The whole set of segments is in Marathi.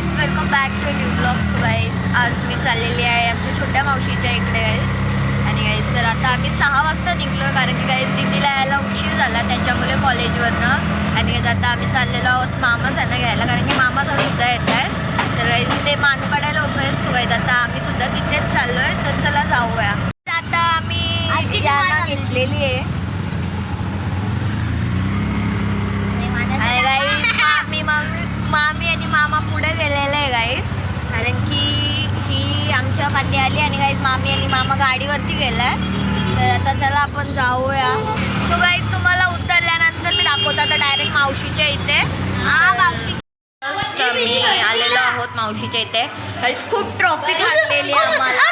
Guys, welcome back to new blogs. Guys, आज मी चाललेली आहे आमच्या छोट्या मावशीच्या इकडे गाईज. आणि गाईज तर आता आम्ही 6 वाजता निघलो, कारण की गाईज दिदीला यायला उशीर झाला त्याच्यामुळे कॉलेजवरनं. आणि गाईज आता आम्ही चाललेलो आहोत मामासांना घ्यायला, कारण की मामाचा सुद्धा येत आहे. तर गाईज ते मान काढायला होत आहेत. सो गाईज आता आम्ही सुद्धा तिथेच चाललो आहे, तर चला जाऊया. आता आम्ही याला घेतलेली आहे. आणि गाईज मामी आणि मामा पुढे गेलेले आहे गाईज, कारण की ही आमच्या पाठी आली आणि गाईज मामी आणि मामा गाडीवरती गेलाय. तर आता चला आपण जाऊया. सो गाईज तुम्हाला उतरल्यानंतर मी दाखवतो. आता डायरेक्ट मावशीच्या इथे मी आलेलो आहोत मावशीच्या इथे. गाईज खूप ट्रॉफिक लागलेली आहे आम्हाला.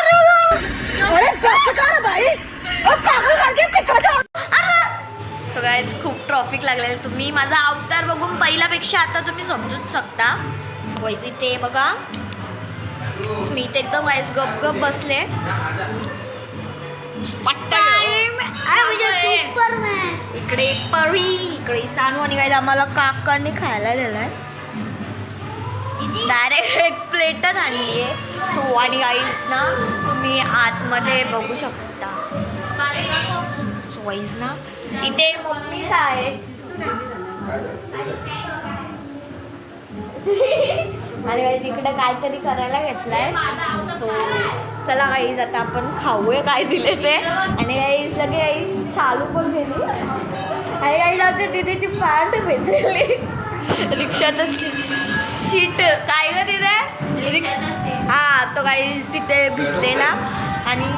सो गाईज खूप ट्रॉफिक लागलेलं. तुम्ही माझा अवतार बघून पहिल्यापेक्षा आता तुम्ही समजूच शकता. सो गाईज इथे बघा स्मित एकदम गाईज गप बसले. इकडे परी, इकडे सानू आणि गाईज आम्हाला काकांनी खायला दिलाय. डायरेक्ट एक प्लेटच आणली आहे. सो आणि गाईज ना तुम्ही आतमध्ये बघू शकता. सो गाईज ना इथे मम्मीच आहे आणि तिकडे काहीतरी करायला घेतलंय. सो चला गाईज आता आपण खाऊया काय दिले ते. आणि गाईज लगे गाईज चालू पण गेली. आणि गाईज आमच्या तिथेची पॅन्ट भेटलेली. रिक्षाचं सीट काय ग तिथे हा तो गाईज तिथे भिजलेला आणि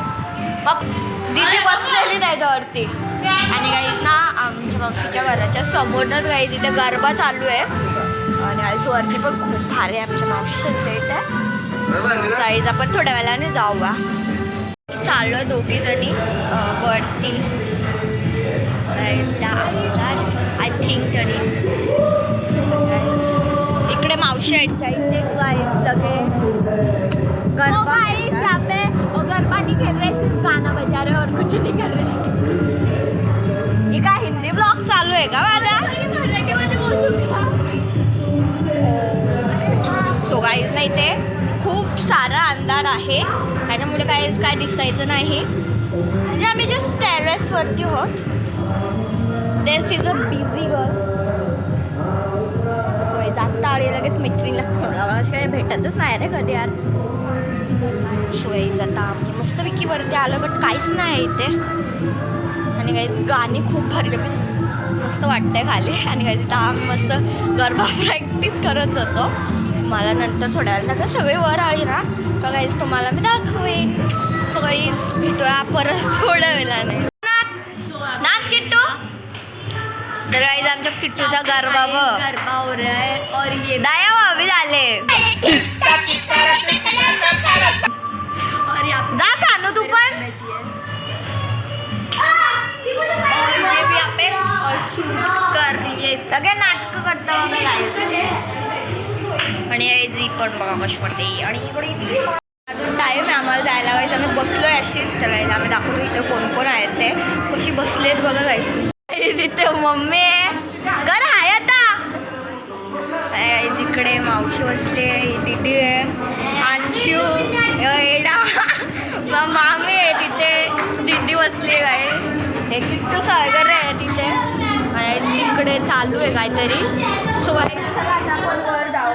दीदी बसलेली त्याच्यावरती. आणि गाईज ना आमच्या मावशीच्या घराच्या समोरनंच गाईज इथे गरबा चालू आहे. आणि गाईज वरती पण खूप भारी आहे आमच्या मावशीच्या इथे. गाईज आपण थोड्या वेळाने जाऊया. चाललो दोघी जणी वरती. आय थिंक तरी इकडे मावशी आहेत इथे गाईज लगे गरबा गरबा नहीं खेल रहे, सिर्फ गाना बजा रहे और कुछ नहीं कर रहे. ये का हिंदी ब्लॉग चालू आहे का माझा? सो गाईज ना इथे खूप सारा अंधार आहे, त्याच्यामुळे काय दिसायचं नाही. म्हणजे आम्ही जस्ट टेरेसवरती आहोत. This is a busy girl. So जाता आणि लगेच मैत्रिणीला फोन लावला. अशी काही भेटतच नाही रे कधी यार. सोयीज आता आम्ही मस्तपैकी वरती आलो, बट काहीच नाही इथे. आणि काही गाणी खूप भरले, मस्त वाटतंय खाली. आणि काही तिथं आम्ही मस्त गरबा प्रॅक्टिस करत होतो. मला नंतर थोड्या वेळा सगळे वर आली ना तर काहीच तुम्हाला मी दाखवेन. सो काहीच भेटूया परत थोड्या वेळाने. नाच किट्टू. तर काहीच आमच्या किट्टूचा गरबा गरबा हो रहा है और ये दाया भाभी झाले. जा सानू तू पण. सगळे नाटक करता आणि जी पण बघा कशी पडते. आणि इकडे अजून टाईम आहे आम्हाला जायला. व्हायचं आम्ही बसलो अशीच करायचं. आम्ही दाखवतो इथे कोण कोण आहेत ते कशी बसलेत बघा. जायचं तिथे मम्मी आहे घर आहे आता. जिकडे मावशी बसले, दीदी आहे, अंशू एडा मामी आहे तिथे, दीदी बसली काय. हे किट्टू सागर आहे तिथे. तिकडे चालू आहे काहीतरी. सो चला आता आपण वर जाऊ.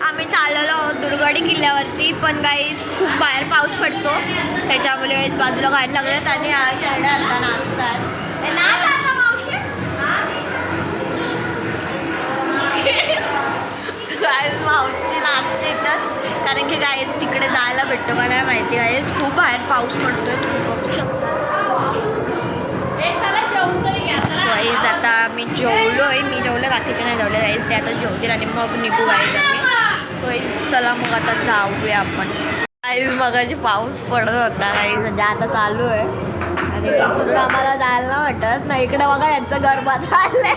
आम्ही चाललेलो आहोत दुर्गडी किल्ल्यावरती, पण गाईज खूप बाहेर पाऊस पडतो त्याच्यामुळे गाईज बाजूला गाडी लागल्यात आणि शेरड्या आता नाचतात. गाईज मावशी नाचते तर, कारण की गाईज तिकडे जायला भेटतो का नाही माहिती. गाईज खूप बाहेर पाऊस पडतोय, तुम्ही बघू शकता. गाईज आता मी जेवलोय, मी जेवले, बाकीचे नाही जेवले. गाईज ते आता जेवतील आणि मग निघू गाईज आम्ही. सो चला मग आता जाऊया आपण. गाईज मगाशी पाऊस पडत होता गाईज, म्हणजे आता चालू आहे. आणि तुला आम्हाला जायला वाटत नाही. इकडे बघा यांचं गरबा चाललंय.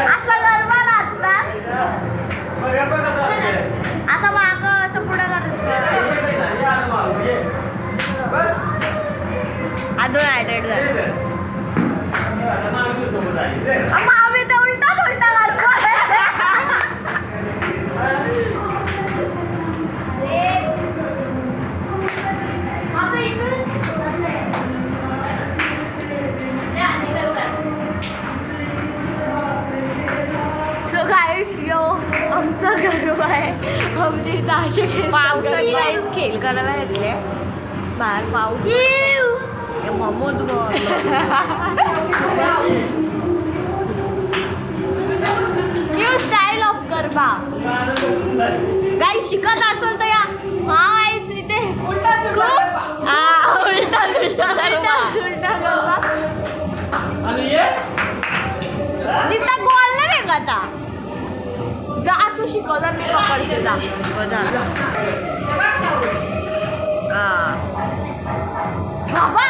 असं गरबा नाचतात. आता मागं असं पुढं करायचं. लेट झालं. आम्ही तर उलटा आमचा गरबा आहे. आमची ताशे पावसाने काहीच खेळ करायला घेतले. बाहेर पाऊस महमूद न्यू स्टाईल ऑफ गरबा. काही शिकत असेल तर या. इथे उलटा गरबा नुसता गोल नाही का आता. जा तू शिकवलं मी पकडते जा. बाबा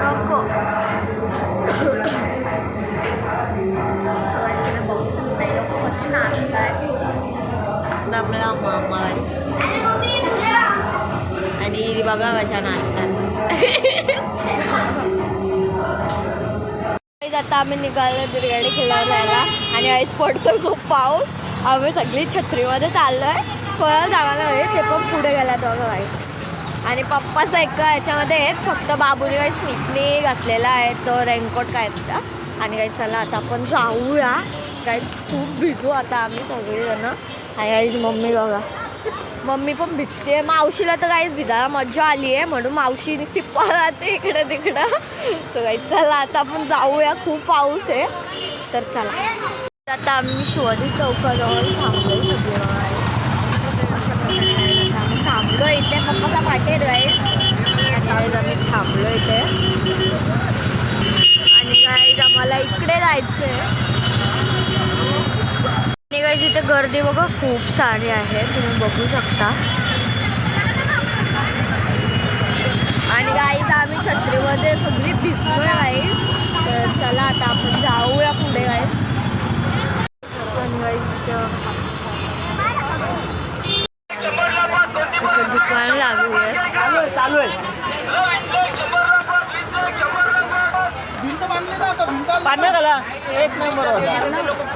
नको बघू शकता लोक कशी नाचताय. दमला मामा आणि बघा कशा नाचतात. आता आम्ही निघालो बिर्याणी खेळायला जायला आणि आईच पडतो खूप पाऊस. आम्ही सगळी छत्रीमध्ये चाललो आहे. कोणाला जागायला हवे ते पण पुढे गेला दोघं बाई. आणि पप्पाचा एका याच्यामध्ये फक्त बाबूने काही स्निकने घातलेला आहे तो रेनकोट काय होता. आणि काही चला आता आपण जाऊया. काही खूप भिजू आता आम्ही सगळेजण. आणि काहीच मम्मी बघा मम्मी पण भिजते. मावशीला तर काहीच भिजायला मजा आली आहे म्हणून मावशीने टिप्पा राहते इकडं तिकडं. सो काही चला आता आपण जाऊया. खूप पाऊस आहे तर चला. आता आम्ही शिवाजी चौकाजवळ थांबलो सगळे. आम्ही थांबलो इथे पप्पाचा पाटेर आहे. आम्ही थांबलो इथे आणि काय आम्हाला इकडे जायचं आहे. आणि काही तिथे गर्दी बघा खूप सारी आहे तुम्ही बघू शकता. आणि गाईज आम्ही छत्रीमध्ये सगळी भिजलोय गाईज. तर चला आता आपण जाऊया पुढे गाईज. आणि गाईज तिथं दुकान लागू आहे. चालू आहे एक नंबर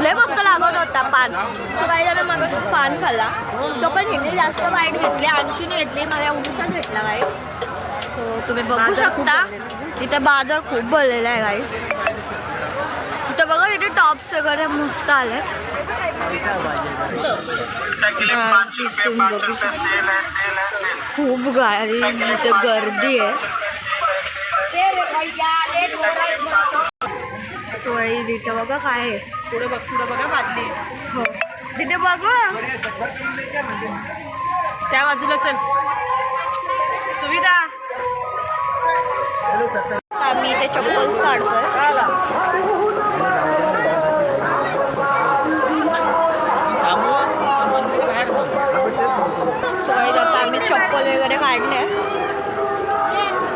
लय मस्त लागत होता पान. सो काही जण मग पान खाल्ला तो पण हिने जास्त बाईट घेतली. 80ने घेतली मला एवढीचाच घेतला गाई. सो तुम्ही बघू शकता इथे बाजार खूप भरलेला आहे गाई. इथं बघा इथे टॉप्स वगैरे मस्त आले. खूप गाडी इथे गर्दी आहे. सोय तिथं बघा काय आहे. पुढे बघा बादली. हो तिथे बघा त्या बाजूला चल सुविधा. आम्ही इथे चप्पल्स काढतोय. सोय जाता आम्ही चप्पल वगैरे काढले.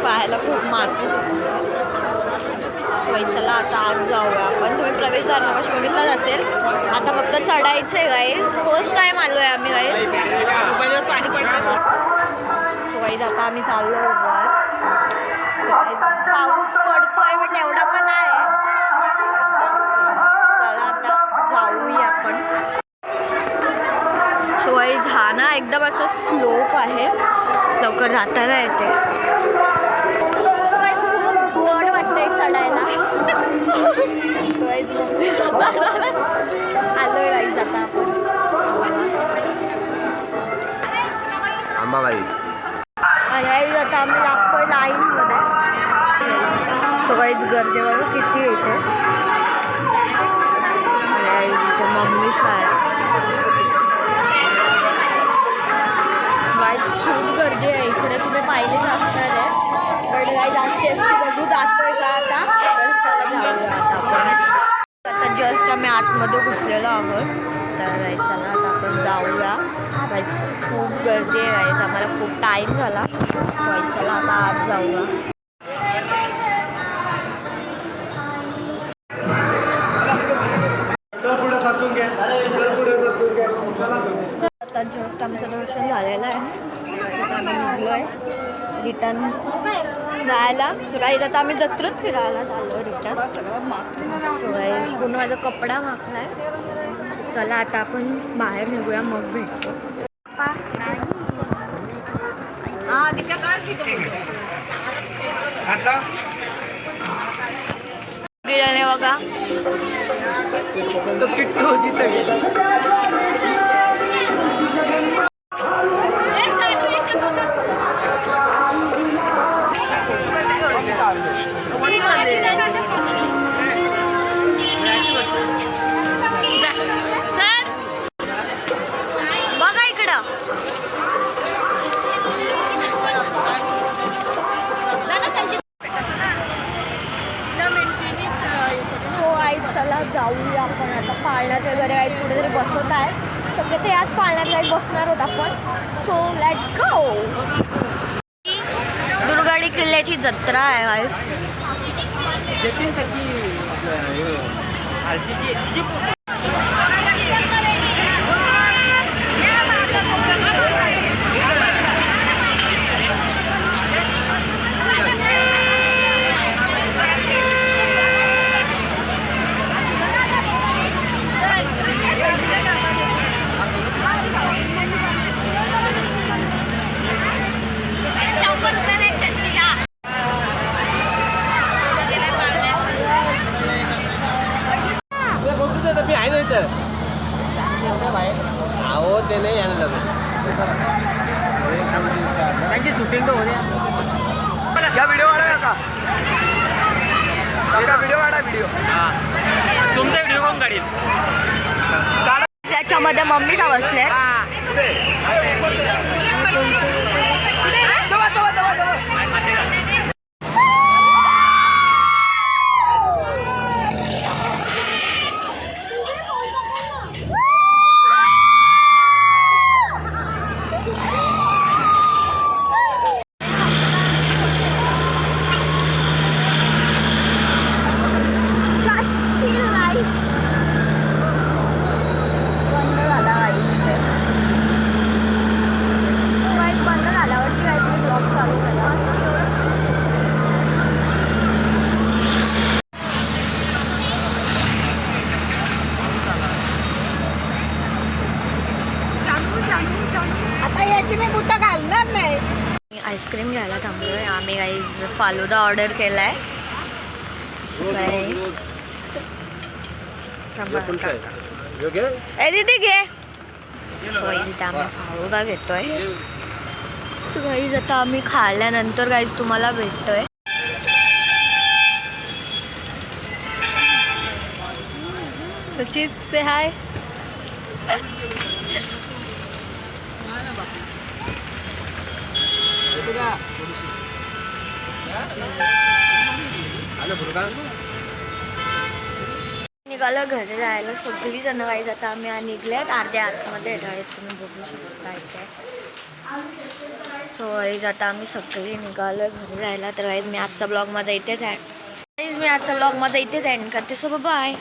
पाहायला खूप मारतो. चला आता आज जाऊया आपण. तुम्ही प्रवेशद्वार मगाशी बघितलाच असेल. आता फक्त चढायचं आहे गाईज. फर्स्ट टाईम आलो आहे आम्ही गाईज. पाणी पडलं. सो गाईज आता आम्ही चाललो वर. पाऊस पडतोय पण एवढा पण आहे. चला आता जाऊया आपण. सो गाईज हा ना एकदम असं स्लोप आहे. लवकर जाताना येते. सो गाईज खूप जड वाटतंय चढायला. आलोय गाईज आता आपण अंबाबाई. गाईज आता आम्ही लागतोय लाईनमध्ये. सो गाईज गर्दी बघा किती येते. इथे मम्मीच आहे. गाईज खूप गर्दी आहे इकडे. तुम्ही पाहिले असणार आहे पण गाईज जास्ती असते बघू जातोय का आता. तर चला जाऊया आता आपण. आता जस्ट आम्ही आतमध्ये घुसलेलो आहोत. तर गाईज चला आता आपण जाऊया. गाईज खूप गर्दी आहे गाईज. आम्हाला खूप टाईम झाला. गाईज चला आता आत जाऊया. आता जस्ट ऑलमोस्ट आमचं दर्शन झालेलं आहे. आता आम्ही निघलो आहे रिटर्न जायला. सो गाईज आता आम्ही जत्रेत फिरायला चाललो रिटर्न. सो गाईज पूर्ण माझा कपडा मागला आहे. चला आता आपण बाहेर निघूया मग भेटतो. गेल्याने बघा तो किट्टू तिथे गेला. बघा इकडं चला जाऊया आपण आता. पाळण्यात वगैरे काही कुठेतरी बसवत आहे सगळे ते याच पाळण्यात काही बसणार होत आपण. So let's go. दुर्गाडी किल्ल्याची जत्रा आहे. आओ ते नाही यायला लागलं. त्यांची शूटिंग तर होते. व्हिडिओ वाढा का व्हिडिओ वाढा. व्हिडिओ तुमचा व्हिडिओ कोण काढील. त्याच्यामध्ये मम्मी का बसले. आता याची मी कुठं घालणार नाही. आईस्क्रीम घ्यायला थांबलोय आम्ही. गाईज फालुदा ऑर्डर केलाय. दीदी घे. इथे आम्ही फालुदा घेतोय. गाईज आता आम्ही खाल्ल्यानंतर गाईज तुम्हाला भेटतोय. सचित से हाय. निघालं घरी जायला सगळी जण. वाईज आता आम्ही निघलेत अर्ध्या आतमध्ये तुम्ही बघू शकता इथे. सो वाईज आता आम्ही सगळी निघालो घरी जायला. तर वाईज मी आजचा ब्लॉग माझा इथेच एंड करते. So bye.